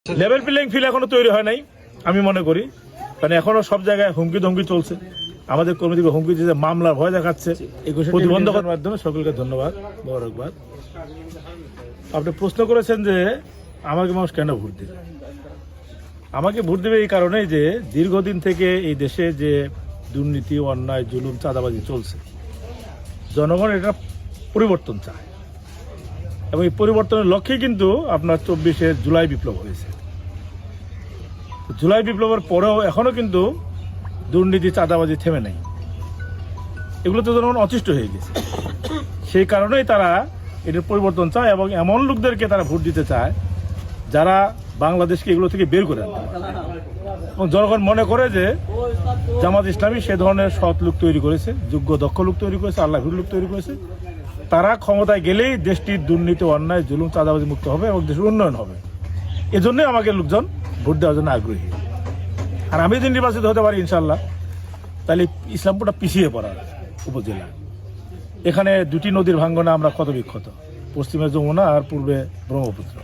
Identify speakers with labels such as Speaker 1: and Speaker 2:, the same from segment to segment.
Speaker 1: Level playing field এখনো তৈরি হয় নাই আমি মনে করি, কারণ এখনো সব জায়গায় হুমকি ধমকি চলছে। আমাদের কর্মীদেরকে হুমকি দিতে মামলার ভয় দেখাচ্ছে। প্রতিবন্ধকের মাধ্যমে সকলকে ধন্যবাদ, মোবারকবাদ। আপনি প্রশ্ন করেছেন যে আমাকে মানুষ কেন ভোট দেবে। আমাকে ভোট দেবে এই কারণেই যে দীর্ঘদিন থেকে এই দেশে যে দুর্নীতি, অন্যায়, জুলুম, চাঁদাবাজি চলছে, জনগণ এটা পরিবর্তন চায় এবং এই পরিবর্তনের লক্ষ্যে কিন্তু আপনার 24 জুলাই বিপ্লব হয়েছে। জুলাই বিপ্লবের পরেও এখনো কিন্তু দুর্নীতি, চাঁদাবাজি থেমে নেই। এগুলো তো জনগণ অতিষ্ঠ হয়ে গেছে। সেই কারণেই তারা এটার পরিবর্তন চায় এবং এমন লোকদেরকে তারা ভোট দিতে চায় যারা বাংলাদেশকে এগুলো থেকে বের করে আনতে পারে। এবং জনগণ মনে করে যে জামাত ইসলামী সে ধরনের সৎ লোক তৈরি করেছে, যোগ্য দক্ষ লোক তৈরি করেছে, আল্লাহর লোক তৈরি করেছে। তারা ক্ষমতায় গেলেই দেশটির দুর্নীতি, অন্যায়, জুলুম, চাঁদাবাজি মুক্ত হবে এবং দেশের উন্নয়ন হবে। এজন্যই আমাকে লোকজন ভোট দেওয়ার জন্য আগ্রহী। আর আমি যদি নির্বাচিত হতে পারি ইনশাল্লাহ, তাহলে ইসলামপুরটা পিছিয়ে পড়ার উপজেলা। এখানে দুটি নদীর ভাঙ্গনে আমরা ক্ষত বিক্ষত, পশ্চিমে যমুনা আর পূর্বে ব্রহ্মপুত্র।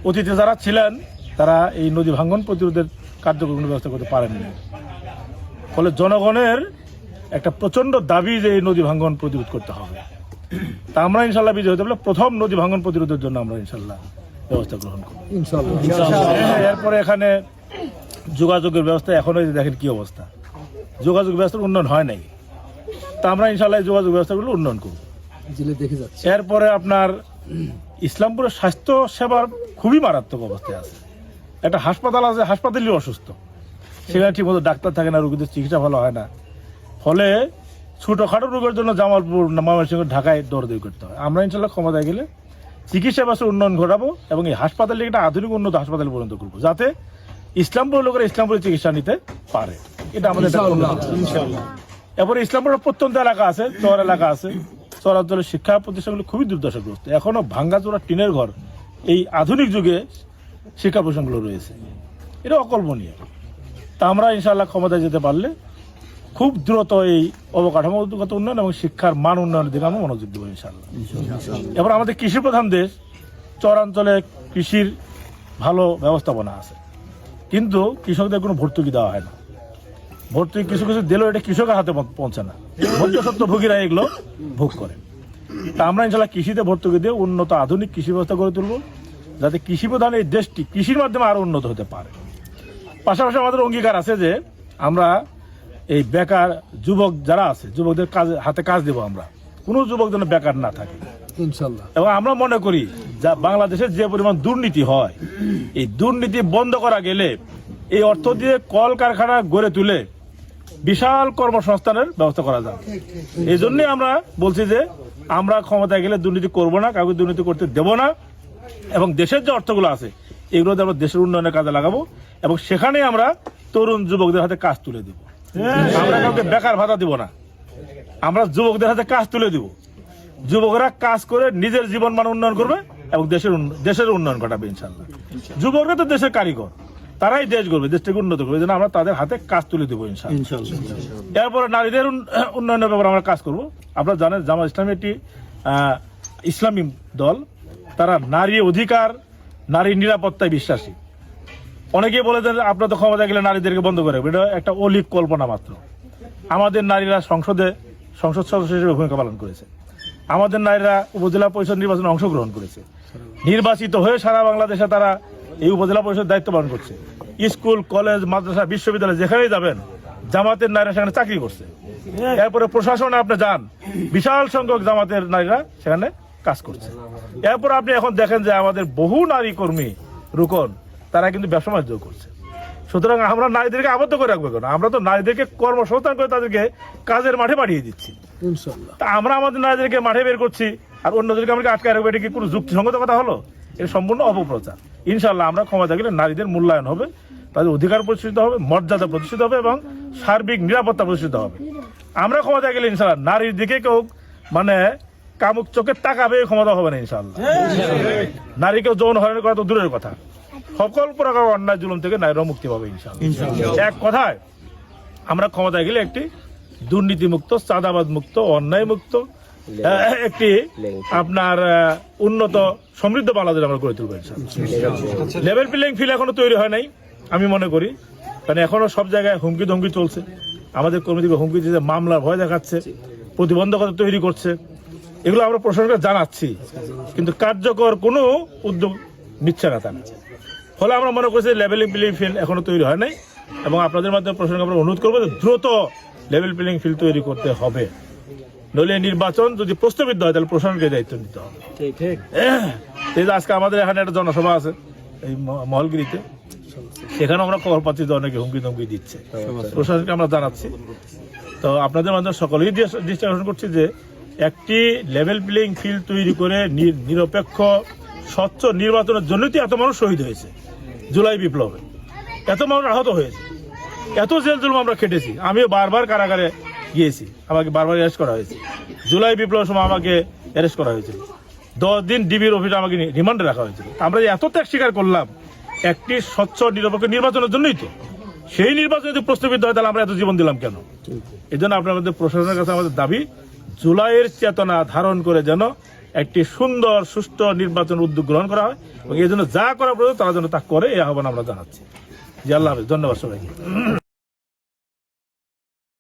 Speaker 1: অতীতে যারা ছিলেন তারা এই নদী ভাঙ্গন প্রতিরোধের কার্যক্রম ব্যবস্থা করতে পারেননি। ফলে জনগণের একটা প্রচন্ড দাবি যে এই নদী ভাঙ্গন প্রতিরোধ করতে হবে। তা আমরা ইনশাল্লাহ বিজয় হতে পারলে প্রথম নদী ভাঙ্গন প্রতিরোধের জন্য আমরা ইনশাল্লাহ ব্যবস্থা গ্রহণ করব। এরপরে এখানে যোগাযোগের ব্যবস্থা এখনো দেখেন কি অবস্থা, যোগাযোগ ব্যবস্থার উন্নয়ন হয় নাই। তা আমরা ইনশাল্লাহ যোগাযোগ ব্যবস্থাগুলো উন্নয়ন করব। এরপরে আপনার ইসলামপুরের স্বাস্থ্য সেবার খুবই মারাত্মক অবস্থায় আছে। একটা হাসপাতাল আছে, হাসপাতালই অসুস্থ, সেখানে ঠিকমতো ডাক্তার থাকে না, রোগীদের চিকিৎসা ভালো হয় না। ফলে ছোটখাটো রোগের জন্য জামালপুর, ময়মনসিংহ, ঢাকায় দৌড়দৌড়ি করতে হয়। আমরা ইনশাল্লাহ ক্ষমতায় গেলে চিকিৎসা ব্যবস্থার উন্নয়ন ঘটাবো এবং এই হাসপাতালটিকে একটা আধুনিক উন্নত হাসপাতাল পরিণত করবো, যাতে ইসলামপুরের লোকেরা ইসলামপুরে চিকিৎসা নিতে পারে। এটা আমাদের ইনশাল্লাহ। এরপরে ইসলামপুরের প্রত্যন্ত এলাকা আছে, চর এলাকা আছে, চরাঞ্চলের শিক্ষা প্রতিষ্ঠানগুলো খুবই দুর্দশাগ্রস্ত। এখনো ভাঙ্গাচোরা টিনের ঘর এই আধুনিক যুগে শিক্ষা প্রতিষ্ঠানগুলো রয়েছে, এটা অকল্পনীয়। তা আমরা ইনশাআল্লাহ ক্ষমতায় যেতে পারলে খুব দ্রুত এই অবকাঠামোগত উন্নয়ন এবং শিক্ষার মান উন্নয়নের দিকে আমরা মনোযোগ দেবো ইনশাআল্লাহ। এবার আমাদের কৃষি প্রধান দেশ, চরাঞ্চলে কৃষির ভালো ব্যবস্থাপনা আছে, কিন্তু কৃষকদের কোনো ভর্তুকি দেওয়া হয় না। ভর্তুকি কিছু কিছু দিলেও এটা কৃষকের হাতে পৌঁছে না, ভোগীরা এগুলো ভোগ করে। তা আমরা ইনশাল্লাহ কৃষিতে ভর্তুকি দিয়ে উন্নত আধুনিক কৃষি ব্যবস্থা গড়ে তুলব, যাতে কৃষি প্রধান এই দেশটি কৃষির মাধ্যমে আরো উন্নত হতে পারে। পাশাপাশি আমাদের অঙ্গীকার আছে যে আমরা এই বেকার যুবক যারা আছে, যুবকদের হাতে কাজ দেবো আমরা, কোনো যুবক যেন বেকার না থাকে ইনশাল্লাহ। এবং আমরা মনে করি যা বাংলাদেশের যে পরিমাণ দুর্নীতি হয়, এই দুর্নীতি বন্ধ করা গেলে এই অর্থ দিয়ে কল কারখানা গড়ে তুলে বিশাল কর্মসংস্থানের ব্যবস্থা করা যায়। এই জন্যই আমরা বলছি যে আমরা ক্ষমতায় গেলে দুর্নীতি করব না, কাউকে দুর্নীতি করতে দেব না, এবং দেশের যে অর্থগুলো আছে এগুলোতে আমরা দেশের উন্নয়নের কাজে লাগাবো এবং সেখানে আমরা তরুণ যুবকদের হাতে কাজ তুলে দেব। আমরা কাউকে বেকার ভাতা দিব না, আমরা যুবকদের হাতে কাজ তুলে দিব। যুবকরা কাজ করে নিজের জীবন মান উন্নয়ন করবে এবং দেশের উন্নয়ন ঘটাবে ইনশাল্লাহ। যুবকরা তো দেশের কারিগর, তারাই দেশ গড়বে, দেশটাকে উন্নত করবে। যেন আমরা তাদের হাতে কাজ তুলে দেবো ইনশাল্লাহ। এরপরে নারীদের উন্নয়নের ব্যাপারে আমরা কাজ করব। আপনারা জানেন জামাত ইসলামী একটি ইসলামী দল, তারা নারী অধিকার, নারী নিরাপত্তায় বিশ্বাসী। অনেকেই বলে যে আপনার তো ক্ষমতা গেলে নারীদেরকে বন্ধ করে, এটা একটা অলিক কল্পনা মাত্র। আমাদের নারীরা সংসদ সদস্য হিসেবে ভূমিকা পালন করেছে, আমাদের নারীরা উপজেলা পরিষদ নির্বাচনে অংশগ্রহণ করেছে, নির্বাচিত হয়ে সারা বাংলাদেশে তারা এই উপজেলা পরিষদ দায়িত্ব পালন করছে। স্কুল, কলেজ, মাদ্রাসা, বিশ্ববিদ্যালয় যেখানেই যাবেন জামাতের নারীরা সেখানে চাকরি করছে। এরপরে প্রশাসনে আপনি যান, বিশাল সংখ্যক জামাতের নারীরা সেখানে কাজ করছে। এরপর আপনি এখন দেখেন যে আমাদের বহু নারী কর্মী রুকন তারা কিন্তু ব্যবসা বাণিজ্য করছে। সুতরাং আমরা নারীদেরকে আবদ্ধ করে রাখবো কেন? আমরা তো নারীদেরকে কর্মসংস্থান করে তাদেরকে কাজের মাঠে পাঠিয়ে দিচ্ছি। তা আমরা আমাদের নারীদেরকে মাঠে বের করছি আর অন্যদেরকে আমরা আটকায় রাখবো, এটা কি কোনো যুক্তিসঙ্গত কথা হলো? এটা সম্পূর্ণ অপপ্রচার। ইনশাল্লাহ আমরা ক্ষমতা গেলে নারীদের মূল্যায়ন হবে, তাদের অধিকার প্রতিষ্ঠিত হবে, মর্যাদা প্রতিষ্ঠিত হবে এবং সার্বিক নিরাপত্তা প্রতিষ্ঠিত হবে। আমরা ক্ষমতা গেলে ইনশাল্লাহ নারীর দিকে কেউ মানে কামুক চোখে তাকাবে ক্ষমতা হবে না ইনশাল্লাহ। নারীকেও যৌন হয়রানি করা তো দূরের কথা, সকল প্রকার অন্যায় জুলুম থেকে নারীরা মুক্তি পাবে ইনশাল্লাহ। এক কথায় আমরা ক্ষমতায় গেলে একটি দুর্নীতি মুক্ত, চাঁদাবাদ মুক্ত, অন্যায় মুক্ত, একটি আপনার উন্নত সমৃদ্ধ বাংলাদেশ আমরা গড়ে তুলবো। লেভেল প্লেইং ফিল্ড এখনো তৈরি হয় নাই আমি মনে করি, কারণ এখনো সব জায়গায় হুমকি ধমকি চলছে। আমাদের কর্মীদেরকে হুমকি দিতে মামলার ভয় দেখাচ্ছে, প্রতিবন্ধকতা তৈরি করছে। এগুলো আমরা প্রশাসনকে জানাচ্ছি, কিন্তু কার্যকর কোনো উদ্যোগ নিচ্ছে না তারা। ফলে আমরা মনে করছি লেভেল প্লেইং ফিল্ড এখনো তৈরি হয় নাই, এবং আপনাদের মাধ্যমে প্রশাসনকে আমরা অনুরোধ করবো যে দ্রুত লেভেল প্লেইং ফিল্ড তৈরি করতে হবে। নইলে নির্বাচন যদি প্রস্তাবিত হয় তাহলে প্রশাসনকে দায়িত্ব নিতে হবে। আজকে আমাদের এখানে একটা জনসভা আছে এই মহলগিরিতে, সেখানে আমরা খবর পাচ্ছি যে অনেকে হুমকি ধমকি দিচ্ছে, প্রশাসনকে আমরা জানাচ্ছি। তো আপনাদের মাধ্যমে সকলেই দৃষ্টি আকর্ষণ করছি যে একটি লেভেল প্লেইং ফিল্ড তৈরি করে নিরপেক্ষ স্বচ্ছ নির্বাচনের জন্যই তো এত মানুষ শহীদ হয়েছে। জুলাই বিপ্লবে এত মানুষ আহত হয়েছে, এত জেল জুলুম আমরা খেটেছি। আমিও বারবার কারাগারে গিয়েছি, আমাকে বারবার অ্যারেস্ট করা হয়েছে। জুলাই বিপ্লবের সময় আমাকে অ্যারেস্ট করা হয়েছিল, 10 দিন ডিবির অফিসে আমাকে রিমান্ডে রাখা হয়েছিল। আমরা যে এত ত্যাগ স্বীকার করলাম একটি স্বচ্ছ নিরপেক্ষ নির্বাচনের জন্যই তো। সেই নির্বাচন যদি প্রস্তাবিত হয় তাহলে আমরা এত জীবন দিলাম কেন? এই জন্য আপনাদের প্রশাসনের কাছে আমাদের দাবি, জুলাইয়ের চেতনা ধারণ করে যেন একটি সুন্দর সুষ্ঠু নির্বাচন উদ্যোগ গ্রহণ করা হয়, এবং এই জন্য যা করা প্রয়োজন তারা যেন তা করে, এই আহ্বান আমরা জানাচ্ছি। জি, আল্লাহ হাফেজ, ধন্যবাদ সবাইকে।